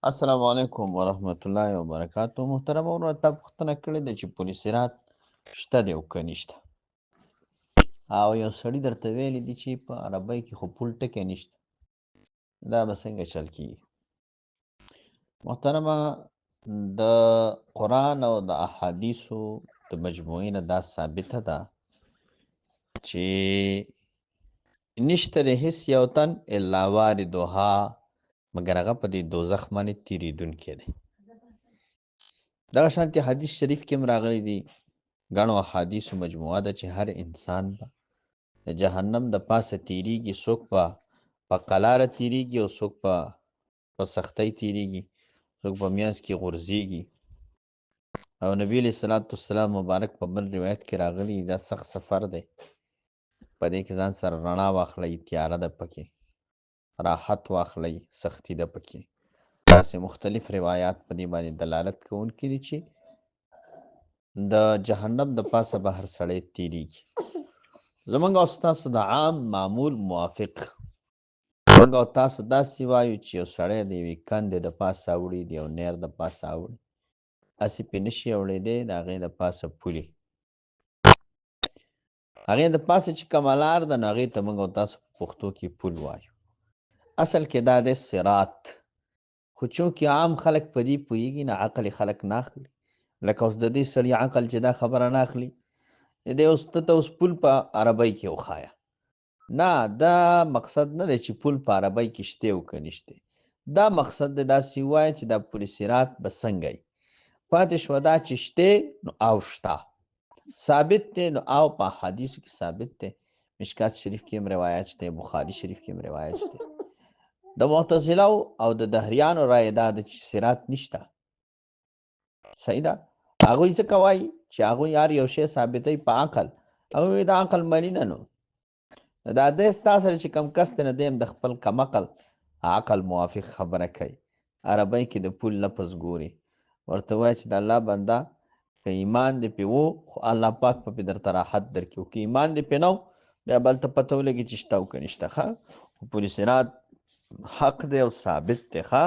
السلام علیکم ورحمت الله وبرکاتو. محترم ورور ته پوښتنه کړې ده چې پل صراط شته دی او که نشته، او یو سړي درته ویلي دي چې په عربۍ کې خو پل ټکی نشته، دا به څنګه چل کېږي؟ محترمه، د قرآن او د احادیثو د مجموعې نه دا ثابته ده چې نشته د هیڅ یو تن الا واردها مګر هغه په دې دوزخ باندې تېرېدونکی دی. دغه شانتې حدیث شریف کې هم راغلی دي، ګڼو احادیثو مجموعه ده چې هر انسان به د جهنم د پاسه تیریږي، څوک په قلاره تیریږي او څوک په سختۍ تیریږي، څوک په میانځ کې غورځېږي. او نبی علیه صلات والسلام مبارک په بل روایت کې راغلی دا سخت سفر دی، په دې کې ځان سره رڼا واخلئ، تیاره ده پکې، راحت واخلئ، سختی ده پکې. داسې مختلف روایات په دې باندې دلالت کوونکي دي چې د جهنم د پاسه به هر سړی تیریږي. زمونږ او ستاسو د عام معمول موافق موږ او تاسو داسې وایو چې یو سړی د یوې کندې د پاسه اوړي، د یو نیر د پاسه اوړي، هسې پرې نشي اوړېدی، د هغې د پاسه پولې، هغې د پاسه چې کومه لار ده نو هغې ته موږ او تاسو په پښتو کې پول وایو. اصل کې دا دی صراط، خو چونکې عام خلک په دې پوهېږي نه عقل خلک نه اخلي. لکه اوس د دې سړي عقل چې دا خبره نه اخلي، دی اوس ته اوس پول په عربۍ کې وښایه. نه، دا مقصد نه دی چې پول په عربۍ کې شته او که نشته، دا مقصد دی داسې ووایه چې دا پل صراط به څنګه وي. پاتې شوه دا چې شته نو او شته، ثابت دی نو او په حدیثو کې ثابت دی. مشکات شریف کې هم روایت شته، بخاري شریف کې هم روایت شته. د معتزله او د دهریانو رایې دا ده چې صراط نشته. صحیح ده، هغوی ځکه وایي چې هغوی هر یو شی ثابتوي په عقل، هغوی د عقل مني نه. نو دا دی ستا سره چې کم کس دی نه دی هم د خپل کم عقل موافق خبره کوي. عربۍ کې د پول لفظ ګوري، ورته وایي چې د الله بنده که ایمان دې پې و خو الله پاک په درته راحت درکړي، او که ایمان دې پې نه و بیا به هلته پته ولګي چې شته او که نشته. ښه، خو پل صراط حق دی او ثابت دی. ښه.